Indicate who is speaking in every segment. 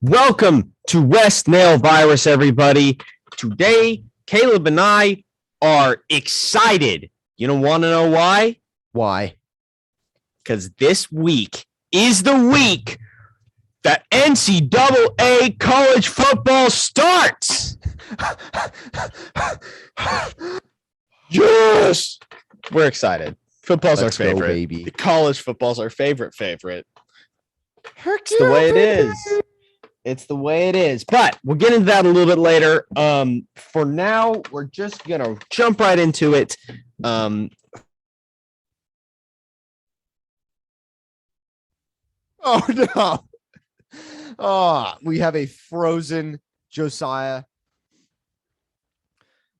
Speaker 1: Welcome to West Nale Virus, everybody. Today, Caleb and I are excited. You don't want to know why?
Speaker 2: Why?
Speaker 1: Because this week is the week that NCAA college football starts. Yes! We're excited. Football's our favorite.
Speaker 2: Baby.
Speaker 1: The college football's our favorite. It's the way it is. It's the way it is. But we'll get into that a little bit later. For now, we're just going to jump right into it.
Speaker 2: Oh, no. Oh, we have a frozen Josiah.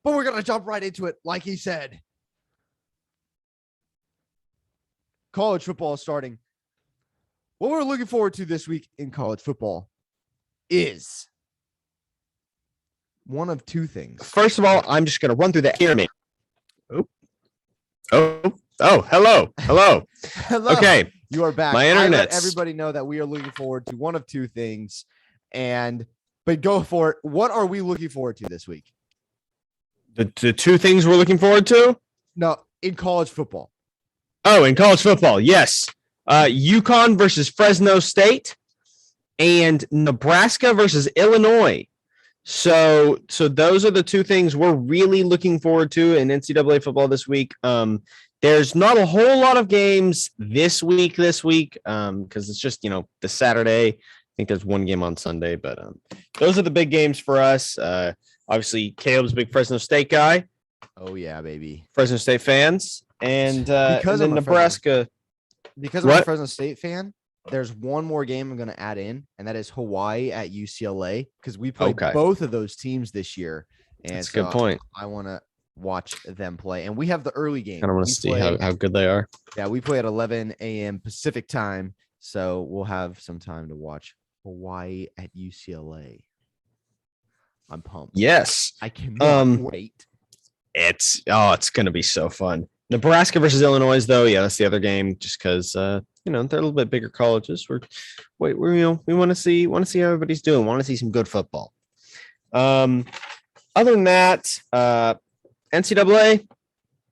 Speaker 2: But we're going to jump right into it, like he said. College football is starting. What we're looking forward to this week in college football is one of two things.
Speaker 1: First of all, I'm just going to run through the pyramid. Hello.
Speaker 2: Hello.
Speaker 1: Okay.
Speaker 2: You are back.
Speaker 1: My
Speaker 2: I let
Speaker 1: internet's...
Speaker 2: everybody know that we are looking forward to one of two things. But go for it. What are we looking forward to this week?
Speaker 1: The two things we're looking forward to?
Speaker 2: No, in college football.
Speaker 1: Oh, in college football, yes. UConn versus Fresno State and Nebraska versus Illinois. So those are the two things we're really looking forward to in NCAA football this week. There's not a whole lot of games this week because it's just, the Saturday. I think there's one game on Sunday, but those are the big games for us. Obviously, Caleb's a big Fresno State guy.
Speaker 2: Oh, yeah, baby.
Speaker 1: Fresno State fans. And then Nebraska.
Speaker 2: Because I'm a Fresno State fan, there's one more game I'm going to add in, and that is Hawaii at UCLA because we played both of those teams this year. And
Speaker 1: that's a good point.
Speaker 2: I want to watch them play. And we have the early game.
Speaker 1: I want to see how good they are.
Speaker 2: Yeah, we play at 11 a.m. Pacific time, so we'll have some time to watch Hawaii at UCLA. I'm pumped.
Speaker 1: Yes.
Speaker 2: I cannot wait.
Speaker 1: It's going to be so fun. Nebraska versus Illinois, though, yeah, that's the other game. Just because they're a little bit bigger colleges. We want to see how everybody's doing. Want to see some good football. Other than that, NCAA,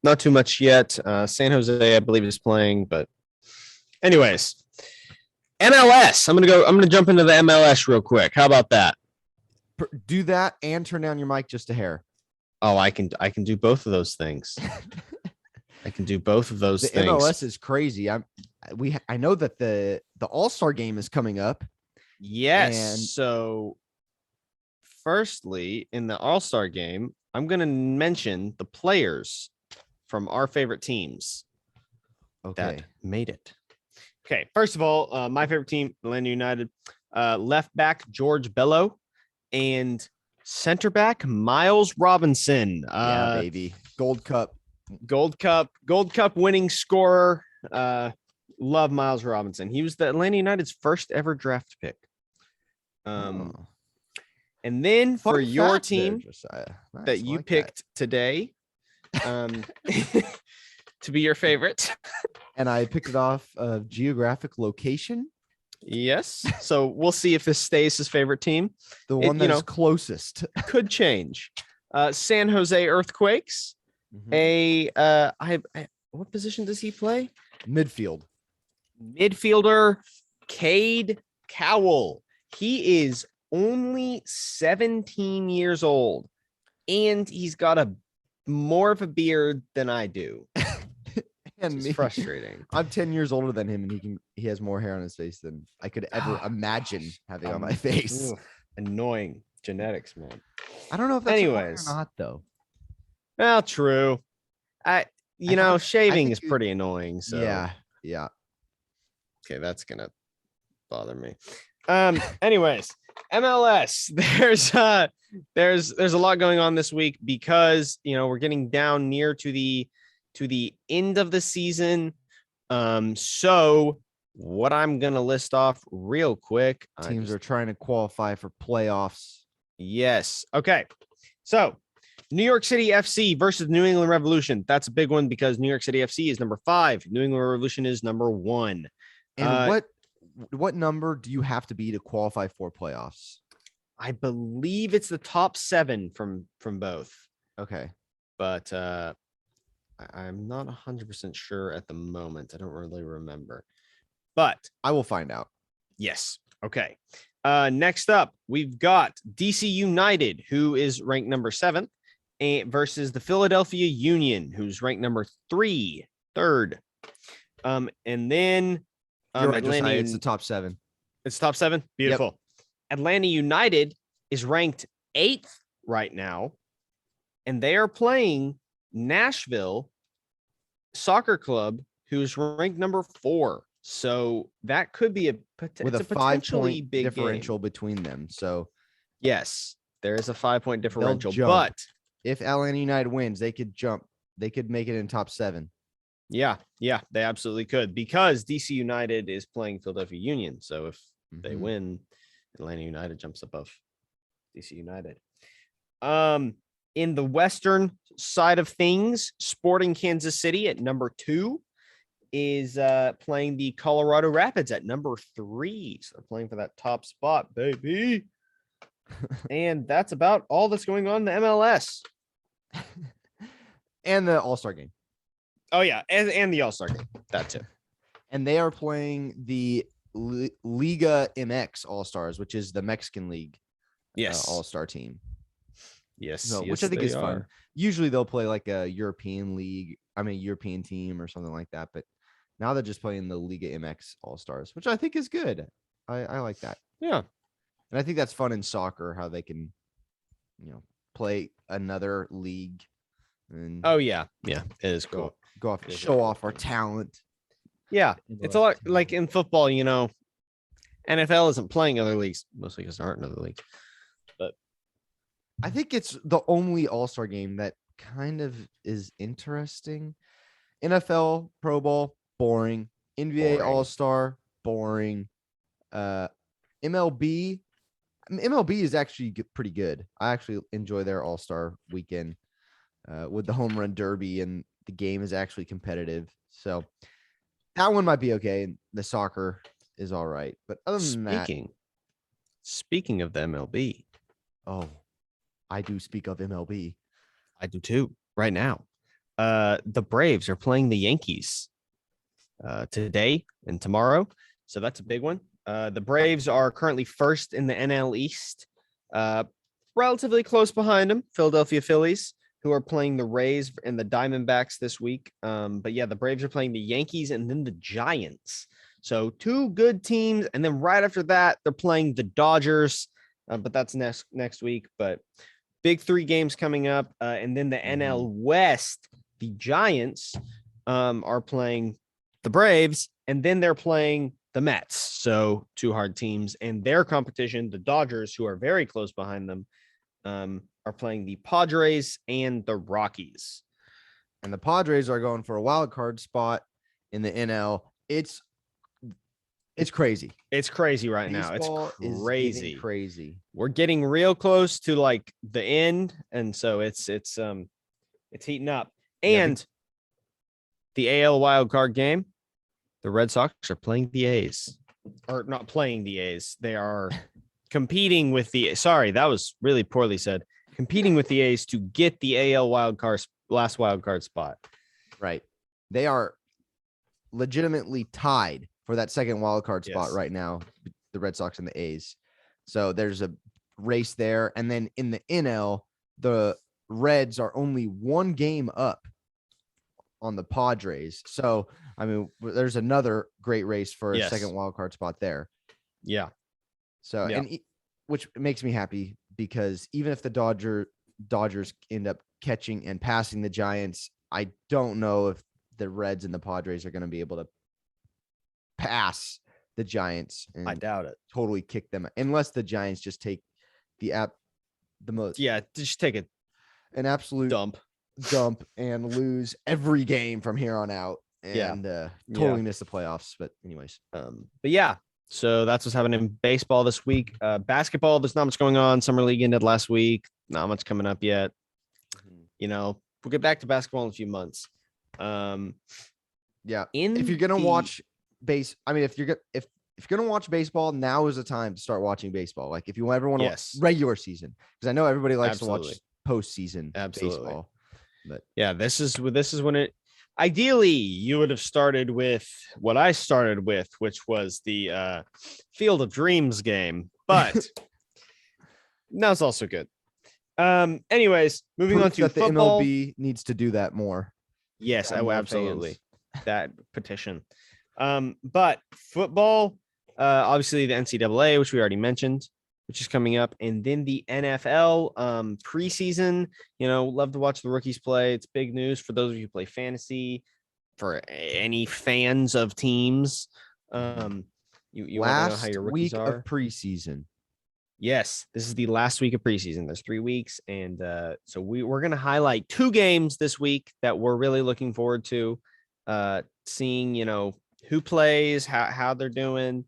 Speaker 1: not too much yet. San Jose, I believe, is playing. But, anyways, MLS. I'm gonna jump into the MLS real quick. How about that?
Speaker 2: Do that and turn down your mic just a hair.
Speaker 1: Oh, I can do both of those things. I can do both of those things.
Speaker 2: MLS is crazy. I know that the All-Star game is coming up.
Speaker 1: Yes. And so firstly, in the All-Star game, I'm going to mention the players from our favorite teams that made it. Okay. First of all, my favorite team, Atlanta United, left back George Bello and center back Miles Robinson.
Speaker 2: Yeah, baby. Gold Cup
Speaker 1: winning scorer. Love Miles Robinson. He was the Atlanta United's first ever draft pick. And then for your team that you picked today, to be your favorite.
Speaker 2: And I picked it off of geographic location.
Speaker 1: Yes. So we'll see if this stays his favorite team.
Speaker 2: The one that's closest.
Speaker 1: Could change. San Jose Earthquakes. Mm-hmm. What position does he play? Midfielder Cade Cowell. He is only 17 years old, and he's got more of a beard than I do. And it's frustrating.
Speaker 2: I'm 10 years older than him, and he has more hair on his face than I could ever imagine having on my face.
Speaker 1: Annoying genetics, man.
Speaker 2: I don't know if that's or not, though.
Speaker 1: Well, true. Shaving is pretty annoying. So
Speaker 2: yeah.
Speaker 1: Okay, that's gonna bother me. Anyways, MLS. There's a lot going on this week because we're getting down near to the end of the season. So what I'm gonna list off real quick.
Speaker 2: Teams are trying to qualify for playoffs.
Speaker 1: Yes. Okay. So New York City FC versus New England Revolution. That's a big one because New York City FC is number 5. New England Revolution is number 1.
Speaker 2: And what number do you have to be to qualify for playoffs?
Speaker 1: I believe it's the top 7 from both.
Speaker 2: Okay.
Speaker 1: But I'm not 100% sure at the moment. I don't really remember. But
Speaker 2: I will find out.
Speaker 1: Yes. Okay. Next up, we've got DC United, who is ranked number 7, versus the Philadelphia Union, who's ranked number 3, third. And then
Speaker 2: You're right,
Speaker 1: Atlanta.
Speaker 2: it's the top 7.
Speaker 1: It's top 7. Beautiful. Yep. Atlanta United is ranked 8th right now, and they are playing Nashville Soccer Club, who's ranked number 4. So that could be a
Speaker 2: 5-point
Speaker 1: big
Speaker 2: differential
Speaker 1: game
Speaker 2: between them. So
Speaker 1: yes, there is a 5-point differential.
Speaker 2: But if Atlanta United wins, they could jump. They could make it in top 7.
Speaker 1: Yeah, they absolutely could, because DC United is playing Philadelphia Union. So if they win, Atlanta United jumps above DC United. In the Western side of things, Sporting Kansas City at number 2 is playing the Colorado Rapids at number 3. So they're playing for that top spot, baby. And that's about all that's going on in the MLS.
Speaker 2: And the All-Star game.
Speaker 1: Oh, yeah. And the All-Star game. That too.
Speaker 2: And they are playing the Liga MX All-Stars, which is the Mexican League All-Star team.
Speaker 1: Yes.
Speaker 2: Which I think is fun. Usually they'll play like a European team or something like that. But now they're just playing the Liga MX All-Stars, which I think is good. I like that.
Speaker 1: Yeah.
Speaker 2: And I think that's fun in soccer, how they can, play another league. And
Speaker 1: yeah. It is cool.
Speaker 2: Go off and show off our talent.
Speaker 1: Yeah. It's a lot like in football, NFL isn't playing other leagues, mostly because there aren't other leagues. But
Speaker 2: I think it's the only All-Star game that kind of is interesting. NFL, Pro Bowl, boring. NBA All-Star, boring. MLB is actually pretty good. I actually enjoy their All-Star weekend with the home run derby, and the game is actually competitive. So that one might be okay. And the soccer is all right. But other than that,
Speaker 1: speaking of the MLB.
Speaker 2: Oh, I do speak of MLB.
Speaker 1: I do too, right now. The Braves are playing the Yankees today and tomorrow. So that's a big one. The Braves are currently first in the NL East, relatively close behind them, Philadelphia Phillies, who are playing the Rays and the Diamondbacks this week. But yeah, the Braves are playing the Yankees and then the Giants. So 2 good teams. And then right after that, they're playing the Dodgers. But that's next week. But big 3 games coming up. And then the NL West, the Giants are playing the Braves, and then they're playing the Mets. So 2 hard teams, and their competition, the Dodgers, who are very close behind them, are playing the Padres and the Rockies.
Speaker 2: And the Padres are going for a wild card spot in the NL. It's crazy.
Speaker 1: It's crazy right now. It's crazy.
Speaker 2: Crazy.
Speaker 1: We're getting real close to like the end, and so it's heating up. And the AL wild card game, the Red Sox are playing the A's, or not playing the A's. They are competing with that was really poorly said. Competing with the A's to get the AL last wild card spot.
Speaker 2: Right. They are legitimately tied for that second wild card spot right now, the Red Sox and the A's. So there's a race there. And then in the NL, the Reds are only 1 game up on the Padres. So, I mean, there's another great race for a second wild card spot there.
Speaker 1: Yeah.
Speaker 2: So, and which makes me happy, because even if the Dodgers end up catching and passing the Giants, I don't know if the Reds and the Padres are going to be able to pass the Giants. And
Speaker 1: I doubt it.
Speaker 2: Totally kick them, unless the Giants just take the most.
Speaker 1: Yeah, just take
Speaker 2: an absolute dump and lose every game from here on out, and totally miss the playoffs. But anyways,
Speaker 1: but yeah. So that's what's happening in baseball this week. Basketball, there's not much going on. Summer League ended last week. Not much coming up yet. We'll get back to basketball in a few months.
Speaker 2: If you're gonna watch if if you're gonna watch baseball, now is the time to start watching baseball. Like if you ever want to watch
Speaker 1: Yes.
Speaker 2: regular season, because I know everybody likes to watch
Speaker 1: Absolutely.
Speaker 2: postseason
Speaker 1: Absolutely.
Speaker 2: baseball. But
Speaker 1: Yeah, this is when it ideally you would have started with what I started with, which was the Field of Dreams game, but no, it's also good. Anyways, moving on to
Speaker 2: that the
Speaker 1: football.
Speaker 2: MLB needs to do that more.
Speaker 1: Yes,
Speaker 2: Add more
Speaker 1: absolutely.
Speaker 2: fans.
Speaker 1: That petition. But football, obviously the NCAA, which we already mentioned, which is coming up, and then the NFL preseason. Love to watch the rookies play. It's big news for those of you who play fantasy, for any fans of teams. You want to know how your rookies
Speaker 2: week
Speaker 1: are?
Speaker 2: of preseason.
Speaker 1: Yes, this is the last week of preseason. There's 3 weeks, and so we're going to highlight 2 games this week that we're really looking forward to, seeing who plays, how they're doing.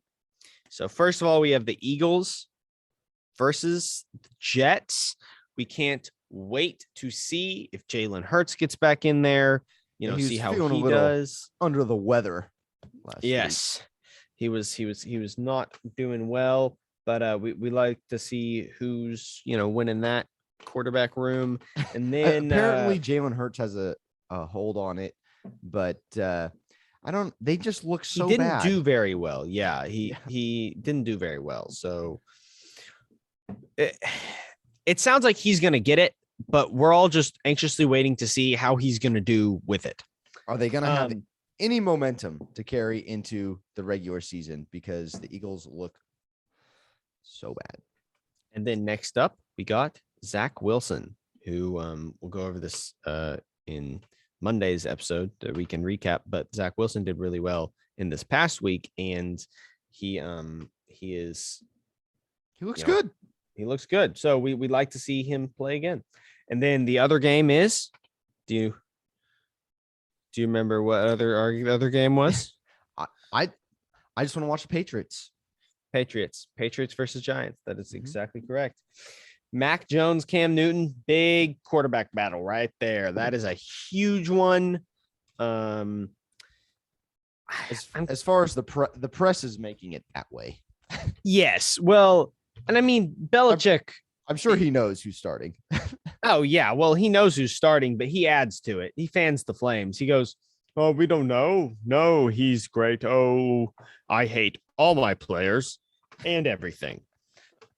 Speaker 1: So first of all, we have the Eagles versus the Jets. We can't wait to see if Jalen Hurts gets back in there. See how he does.
Speaker 2: Under the weather.
Speaker 1: Yes, week. He was not doing well. But we like to see who's winning that quarterback room, and then
Speaker 2: apparently Jalen Hurts has a hold on it, but I don't. They just look so bad.
Speaker 1: He didn't do very well. Yeah, he didn't do very well. So it sounds like he's gonna get it, but we're all just anxiously waiting to see how he's gonna do with it.
Speaker 2: Are they gonna have any momentum to carry into the regular season? Because the Eagles look so bad.
Speaker 1: And then next up, we got Zach Wilson, who we'll go over this in Monday's episode that we can recap. But Zach Wilson did really well in this past week, and he
Speaker 2: looks good.
Speaker 1: He looks good. So we'd like to see him play again. And then the other game is, do you remember what other game was?
Speaker 2: I just want to watch the Patriots.
Speaker 1: Patriots versus Giants. That is exactly correct. Mac Jones, Cam Newton, big quarterback battle right there. That is a huge one.
Speaker 2: As far as the press is making it that way.
Speaker 1: Yes. Well, and I mean, Belichick.
Speaker 2: I'm sure he knows who's starting.
Speaker 1: Oh, yeah. Well, he knows who's starting, but he adds to it. He fans the flames. He goes, "Oh, we don't know. No, he's great. Oh, I hate all my players and everything."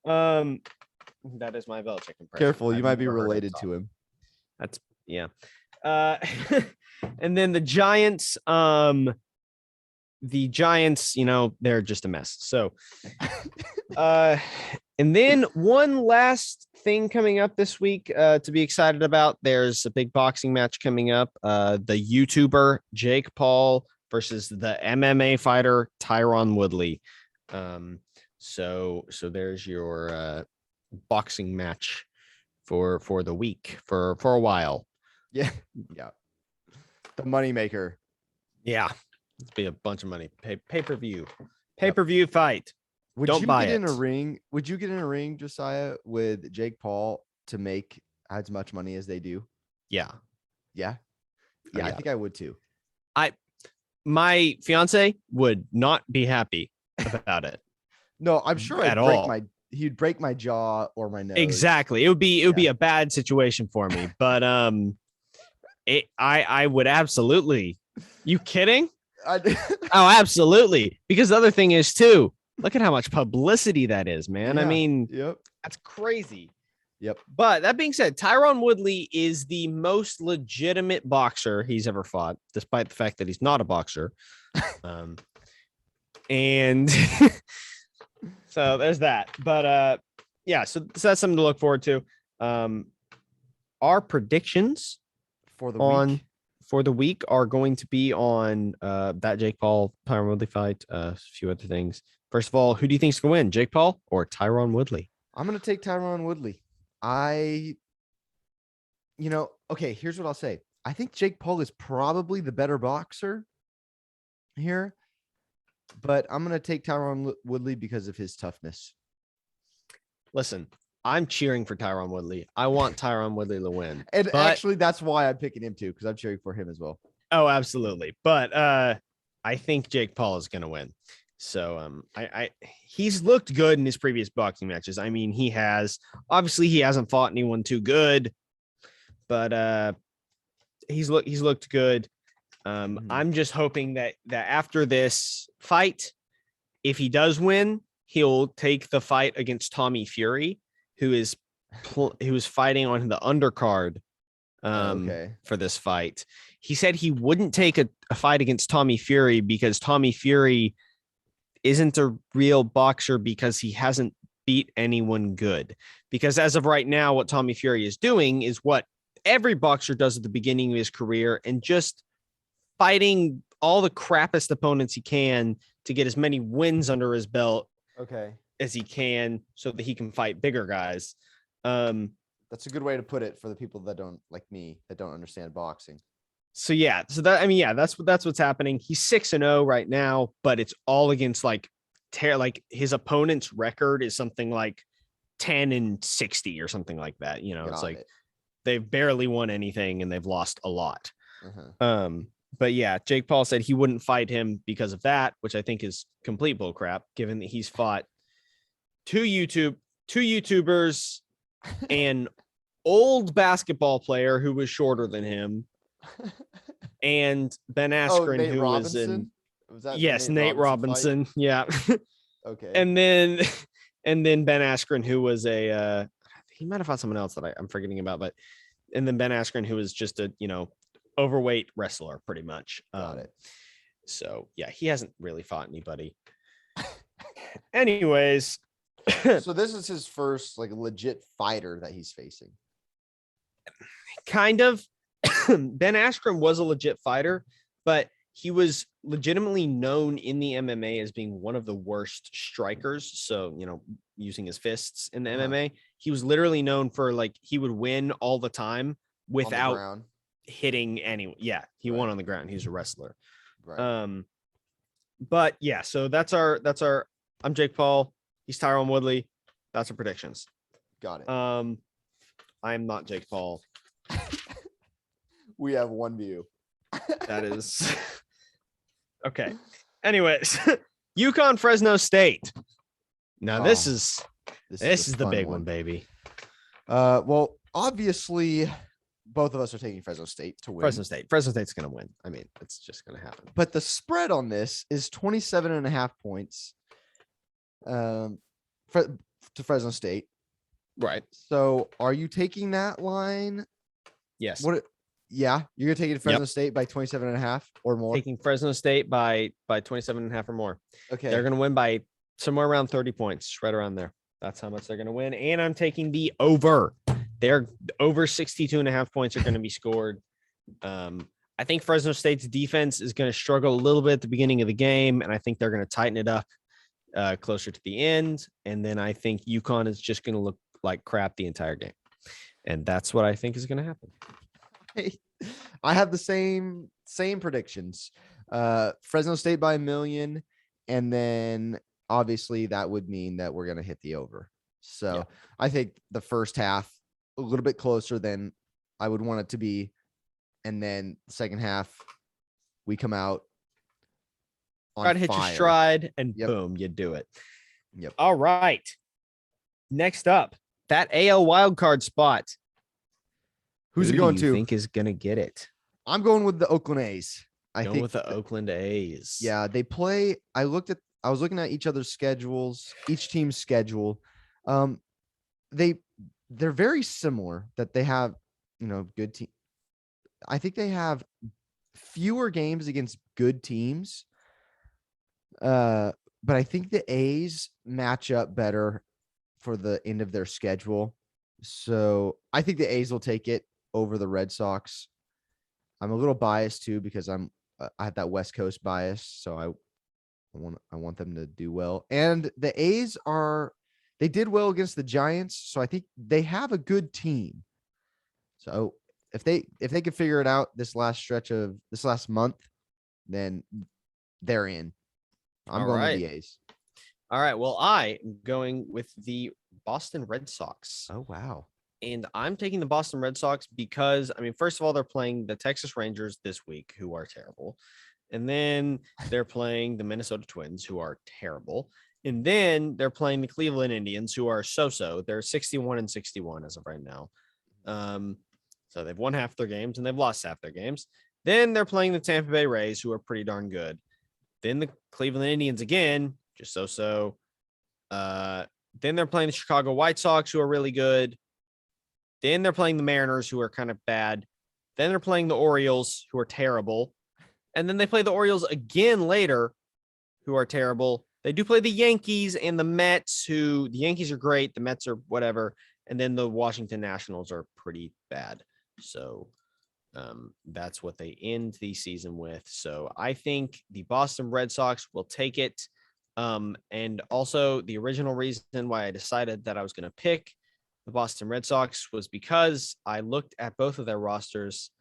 Speaker 1: That is my Belichick impression.
Speaker 2: Careful, you might be related to him.
Speaker 1: That's yeah. And then the Giants, they're just a mess. So, and then one last thing coming up this week to be excited about. There's a big boxing match coming up. The YouTuber Jake Paul versus the MMA fighter Tyron Woodley. So there's your boxing match for the week for a while.
Speaker 2: Yeah. The moneymaker.
Speaker 1: Yeah. It's be a bunch of money. Pay-per-view fight.
Speaker 2: Would you get in a ring, Josiah, with Jake Paul to make as much money as they do?
Speaker 1: Yeah.
Speaker 2: Yeah. I think I would too.
Speaker 1: My fiance would not be happy about it.
Speaker 2: No, I'm sure he'd break my jaw or my nose.
Speaker 1: Exactly. It would be a bad situation for me. But I would absolutely. You kidding? Oh, absolutely. Because the other thing is too, look at how much publicity that is, man. I mean, that's crazy.
Speaker 2: Yep.
Speaker 1: But that being said, Tyron Woodley is the most legitimate boxer he's ever fought, despite the fact that he's not a boxer. And so there's that. But so that's something to look forward to. Our predictions
Speaker 2: for the week
Speaker 1: are going to be on that Jake Paul Tyron Woodley fight, a few other things. First of all, who do you think is going to win, Jake Paul or Tyron Woodley?
Speaker 2: I'm going to take Tyron Woodley. Okay, here's what I'll say. I think Jake Paul is probably the better boxer here, but I'm going to take Tyron Woodley because of his toughness.
Speaker 1: Listen, I'm cheering for Tyron Woodley. I want Tyron Woodley to win.
Speaker 2: And actually, that's why I'm picking him too, because I'm cheering for him as well.
Speaker 1: Oh, absolutely. But I think Jake Paul is going to win. So he's looked good in his previous boxing matches. I mean, he hasn't fought anyone too good, but he's looked good. I'm just hoping that after this fight, if he does win, he'll take the fight against Tommy Fury, who is fighting on the undercard for this fight. He said he wouldn't take a fight against Tommy Fury because Tommy Fury isn't a real boxer because he hasn't beat anyone good. Because as of right now, what Tommy Fury is doing is what every boxer does at the beginning of his career and just fighting all the crappiest opponents he can to get as many wins under his belt as he can so that he can fight bigger guys.
Speaker 2: That's a good way to put it for the people that don't like me that don't understand boxing.
Speaker 1: That's what's happening. He's 6-0 right now, but it's all against like his opponent's record is something like 10-60 or something like that. You know, they've barely won anything and they've lost a lot. But yeah, Jake Paul said he wouldn't fight him because of that, which I think is complete bullcrap, given that he's fought two YouTubers, an old basketball player who was shorter than him, and Ben Askren, who
Speaker 2: Robinson?
Speaker 1: was in Nate Robinson. Yeah.
Speaker 2: Okay.
Speaker 1: And then Ben Askren, who was he might have fought someone else that I'm forgetting about, and then Ben Askren, who was just a, overweight wrestler pretty much.
Speaker 2: Got it.
Speaker 1: So yeah, he hasn't really fought anybody. Anyways.
Speaker 2: So this is his first like legit fighter that he's facing.
Speaker 1: Kind of. Ben Askren was a legit fighter, but he was legitimately known in the MMA as being one of the worst strikers. So, using his fists in the MMA, he was literally known for he would win all the time without hitting anyone. Yeah, he won on the ground. He's a wrestler.
Speaker 2: Right.
Speaker 1: But yeah, so that's our I'm Jake Paul. He's Tyron Woodley. That's our predictions.
Speaker 2: Got it.
Speaker 1: I'm not Jake Paul.
Speaker 2: We have one view.
Speaker 1: That is okay. Anyways, UConn Fresno State. Now this is the big one, baby.
Speaker 2: Well, obviously both of us are taking Fresno State to win.
Speaker 1: Fresno State's going to win. I mean, it's just going to happen.
Speaker 2: But the spread on this is 27.5 points to Fresno State.
Speaker 1: Right.
Speaker 2: So are you taking that line?
Speaker 1: Yes.
Speaker 2: Yeah, you're going to take it to Fresno State by 27.5 or more?
Speaker 1: Taking Fresno State by 27.5 or more.
Speaker 2: Okay.
Speaker 1: They're going to win by somewhere around 30 points, right around there. That's how much they're going to win. And I'm taking the over. They're over 62.5 points are going to be scored. I think Fresno State's defense is going to struggle a little bit at the beginning of the game, and I think they're going to tighten it up closer to the end. And then I think UConn is just going to look like crap the entire game. And that's what I think is going to happen.
Speaker 2: Hey, I have the same predictions. Fresno State by 1 million, and then obviously that would mean that we're going to hit the over. So I think the first half a little bit closer than I would want it to be, and then the second half we come out on
Speaker 1: try to hit your stride, and boom, you do it. Yep. All right. Next up, that AL Wild Card spot.
Speaker 2: Who's it going to?
Speaker 1: Think is going to get it?
Speaker 2: I'm going with the Oakland A's. I think
Speaker 1: with the Oakland A's.
Speaker 2: Yeah, they play. I was looking at each other's schedules, each team's schedule. They're very similar. That they have, good team. I think they have fewer games against good teams. But I think the A's match up better for the end of their schedule. So I think the A's will take it over the Red Sox. I'm a little biased too because I have that West Coast bias, so I want them to do well. And the A's they did well against the Giants, so I think they have a good team. So if they can figure it out this last month, then they're in. I'm going with the A's.
Speaker 1: All right. Well, I am going with the Boston Red Sox.
Speaker 2: Oh, wow.
Speaker 1: And I'm taking the Boston Red Sox because, first of all, they're playing the Texas Rangers this week, who are terrible. And then they're playing the Minnesota Twins, who are terrible. And then they're playing the Cleveland Indians, who are so-so. They're 61-61 as of right now. So they've won half their games and they've lost half their games. Then they're playing the Tampa Bay Rays, who are pretty darn good. Then the Cleveland Indians again, just so-so. Then they're playing the Chicago White Sox, who are really good. Then they're playing the Mariners, who are kind of bad. Then they're playing the Orioles, who are terrible. And then they play the Orioles again later, who are terrible. They do play the Yankees and the Mets, who the Yankees are great. The Mets are whatever. And then the Washington Nationals are pretty bad. So that's what they end the season with. So I think the Boston Red Sox will take it. And also the original reason why I decided that I was going to pick the Boston Red Sox was because I looked at both of their rosters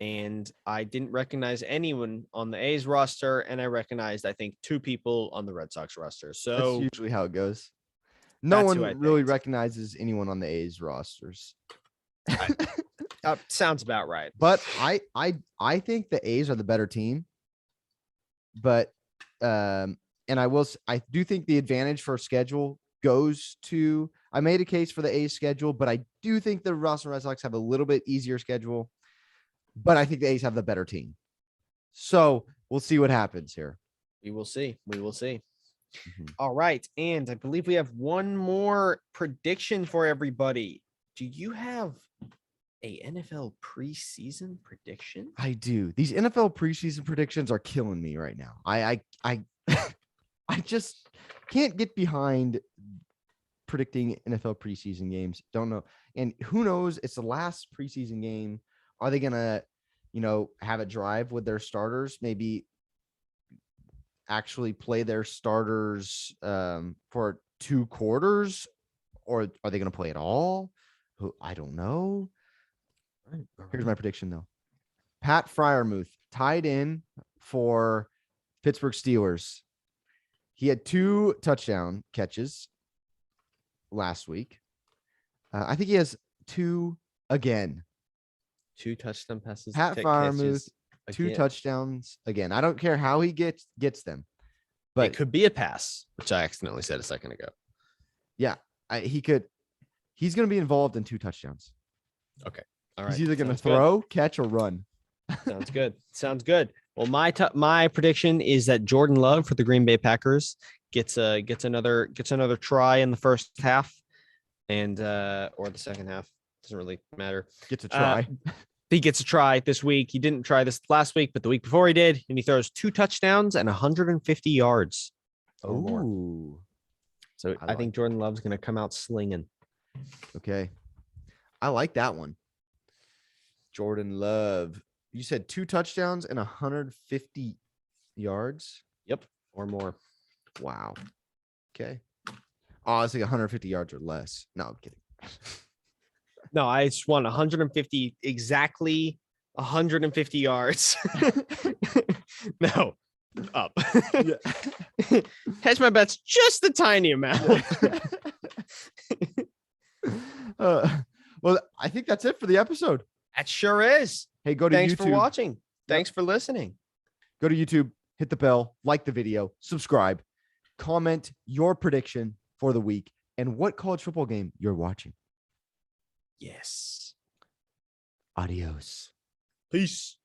Speaker 1: and I didn't recognize anyone on the A's roster. And I recognized, I think, 2 people on the Red Sox roster. So
Speaker 2: that's usually how it goes. No one really recognizes anyone on the A's rosters.
Speaker 1: Sounds about right.
Speaker 2: But I think the A's are the better team. But and I do think the advantage for schedule goes to, I made a case for the A's schedule, but I do think the Boston Red Sox have a little bit easier schedule. But I think the A's have the better team. So we'll see what happens here.
Speaker 1: We will see.
Speaker 2: Mm-hmm.
Speaker 1: All right. And I believe we have one more prediction for everybody. Do you have a NFL preseason prediction?
Speaker 2: I do. These NFL preseason predictions are killing me right now. I just can't get behind predicting NFL preseason games. Don't know. And who knows? It's the last preseason game. Are they going to, have a drive with their starters? Maybe actually play their starters for 2 quarters? Or are they going to play at all? I don't know. Here's my prediction, though. Pat Freiermuth tied in for Pittsburgh Steelers. He had 2 touchdown catches last week. I think he has 2 again.
Speaker 1: 2 touchdown passes.
Speaker 2: Pat Freiermuth, 2 touchdowns again. I don't care how he gets them, but
Speaker 1: it could be a pass, which I accidentally said a second ago.
Speaker 2: Yeah, he could. He's going to be involved in 2 touchdowns.
Speaker 1: Okay, all right.
Speaker 2: He's either going to throw, catch, or run.
Speaker 1: Sounds good. Well, my prediction is that Jordan Love for the Green Bay Packers gets another try in the first half, and or the second half, doesn't really matter.
Speaker 2: Gets a try.
Speaker 1: He gets a try this week. He didn't try this last week, but the week before he did, and he throws 2 touchdowns and 150 yards.
Speaker 2: Ooh.
Speaker 1: So I think Jordan Love's going to come out slinging.
Speaker 2: Okay. I like that one. Jordan Love. You said 2 touchdowns and 150 yards?
Speaker 1: Yep. Or more.
Speaker 2: Wow. Okay. Oh, it's like 150 yards or less. No, I'm kidding.
Speaker 1: No, I just want 150, exactly 150 yards. No, up. Hedge my bets just a tiny amount.
Speaker 2: Well, I think that's it for the episode.
Speaker 1: That sure is.
Speaker 2: Hey, go to
Speaker 1: Thanks
Speaker 2: YouTube.
Speaker 1: for watching. Thanks for listening.
Speaker 2: Go to YouTube, hit the bell, like the video, subscribe, comment your prediction for the week and what college football game you're watching.
Speaker 1: Yes.
Speaker 2: Adios.
Speaker 1: Peace.